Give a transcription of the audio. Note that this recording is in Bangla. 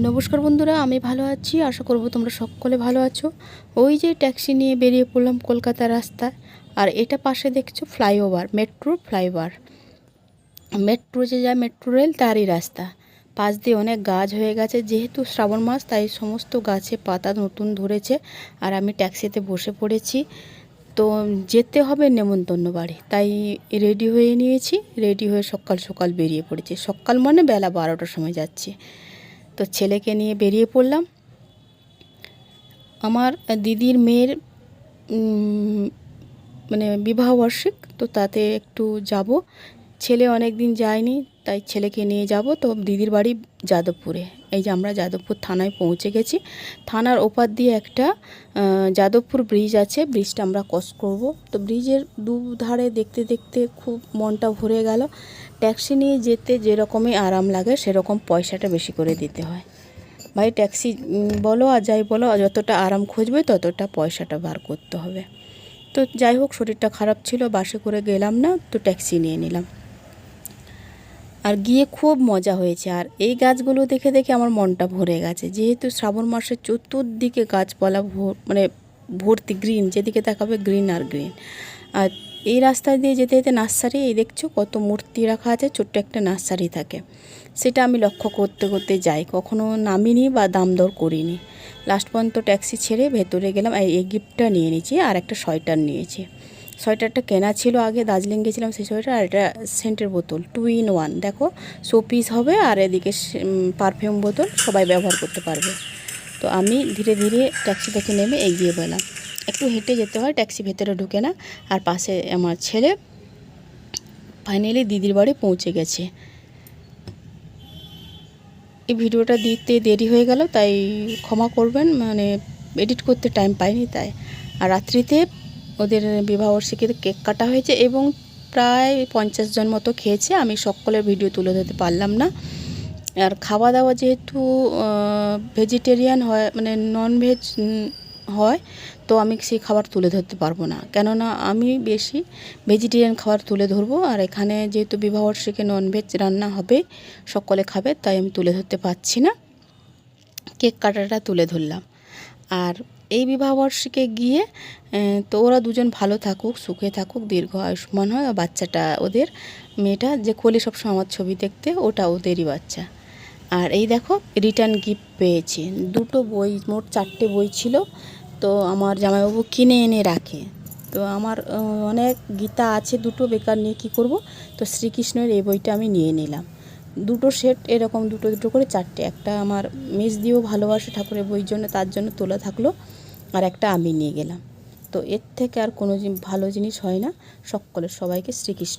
নমস্কার বন্ধুরা, আমি ভালো আছি। আশা করব তোমরা সকলে ভালো আছো। ওই যে ট্যাক্সি নিয়ে বেরিয়ে পড়লাম কলকাতার রাস্তায়। আর এটা পাশে দেখছো ফ্লাইওভার, মেট্রো ফ্লাইওভার, মেট্রো যে যায় মেট্রো রেল তারই রাস্তা। পাশ দিয়ে অনেক গাছ হয়ে গেছে, যেহেতু শ্রাবণ মাস তাই সমস্ত গাছে পাতা নতুন ধরেছে। আর আমি ট্যাক্সিতে বসে পড়েছি, তো যেতে হবে নেমন্তন্ন বাড়ি, তাই রেডি হয়ে নিয়েছি। রেডি হয়ে সকাল সকাল বেরিয়ে পড়েছি। সকাল মানে বেলা 12টার সময় যাচ্ছি। তো ছেলেকে নিয়ে বেরিয়ে পড়লাম। আমার দিদির মেয়ের মানে বিবাহবার্ষিক, তো তাতে একটু যাব। ছেলে অনেক দিন যায়নি, তাই ছেলেকে নিয়ে যাব। তো দিদির বাড়ি যাদবপুরে। এই যে আমরা যাদবপুর থানায় পৌঁছে গেছি। থানার ওপার দিয়ে একটা যাদবপুর ব্রিজ আছে, ব্রিজটা আমরা ক্রস করব। তো ব্রিজের দুধারে দেখতে দেখতে খুব মনটা ভরে গেল। ট্যাক্সি নিয়ে যেতে যেরকমই আরাম লাগে সেরকম পয়সাটা বেশি করে দিতে হয়। ভাই ট্যাক্সি বলো আর যাই বলো, যতটা আরাম খুঁজবে ততটা পয়সাটা বার করতে হবে। তো যাই হোক, শরীরটা খারাপ ছিল, বাসে করে গেলাম না, তো ট্যাক্সি নিয়ে নিলাম। আর গিয়ে খুব মজা হয়েছে। আর এই গাছগুলো দেখে দেখে আমার মনটা ভরে গেছে, যেহেতু শ্রাবণ মাসের চতুর্দিকে গাছপালা মানে ভর্তি, গ্রিন, যেদিকে তাকাবে গ্রিন আর গ্রিন। আর এই রাস্তা দিয়ে যেতে যেতে নার্সারি, এই দেখছো কত মূর্তি রাখা আছে, ছোট্ট একটা নার্সারি থাকে, সেটা আমি লক্ষ্য করতে করতে যাই। কখনো নামিনি বা দাম দর করিনি। লাস্ট পর্যন্ত ট্যাক্সি ছেড়ে ভেতরে গেলাম। এই গিফটটা নিয়ে নিয়েছি, আর একটা সোয়েটার নিয়েছি। সোয়েটারটা কেনা ছিল আগে, দার্জিলিং গেছিলাম সেই সোয়েটার। আর এটা সেন্টের বোতল, 2 in 1, দেখো শো পিস হবে। আর এদিকে পারফিউম বোতল, সবাই ব্যবহার করতে পারবে। তো আমি ধীরে ধীরে ট্যাক্সি থেকে নেমে এগিয়ে পেলাম। একটু হেঁটে যেতে হয়, ট্যাক্সি ভেতরে ঢুকে না। আর পাশে আমার ছেলে ফাইনালি দিদির বাড়ি পৌঁছে গেছে। এই ভিডিওটা দিতে দেরি হয়ে গেল, তাই ক্ষমা করবেন, মানে এডিট করতে টাইম পাইনি তাই। আর রাত্রিতে ওদের বিবাহবার্ষিকীতে কেক কাটা হয়েছে এবং প্রায় 50 জন মতো খেয়েছে। আমি সকলের ভিডিও তুলে ধরতে পারলাম না। আর খাওয়া দাওয়া যেহেতু ভেজিটেরিয়ান হয়, মানে ননভেজ হয়, তো আমি সেই খাবার তুলে ধরতে পারবো না, কেননা আমি বেশি ভেজিটেরিয়ান খাবার তুলে ধরবো। আর এখানে যেহেতু বিবাহবার্ষিকী ননভেজ রান্না হবে, সকলে খাবে, তাই আমি তুলে ধরতে পারছি না। কেক কাটাটা তুলে ধরলাম। আর এই বিবাহবার্ষিকীতে গিয়ে তো ওরা দুজন ভালো থাকুক, সুখে থাকুক, দীর্ঘ আয়ুষ্মান হয়। আর বাচ্চাটা, ওদের মেয়েটা যে কোলে সবসময় আমার ছবি দেখতে, ওটা ওদেরই বাচ্চা। আর এই দেখো রিটার্ন গিফট পেয়েছি, 2টো বই, মোট 4টে বই ছিল। তো আমার জামাইবাবু কিনে এনে রাখে। তো আমার অনেক গীতা আছে, 2টো বেকার নিয়ে কি করব। তো শ্রীকৃষ্ণের এই বইটা আমি নিয়ে নিলাম। 2টো সেট, এরকম 2টো 2টো করে 4টে। একটা আমার মেজ দিয়েও ভালোবাসে ঠাকুরের বইয়ের জন্য, তার জন্য তোলা থাকলো। আর একটা আমি নিয়ে গেলাম। তো এর থেকে আর কোনো ভালো জিনিস হয় না। সবাইকে শ্রীকৃষ্ণ।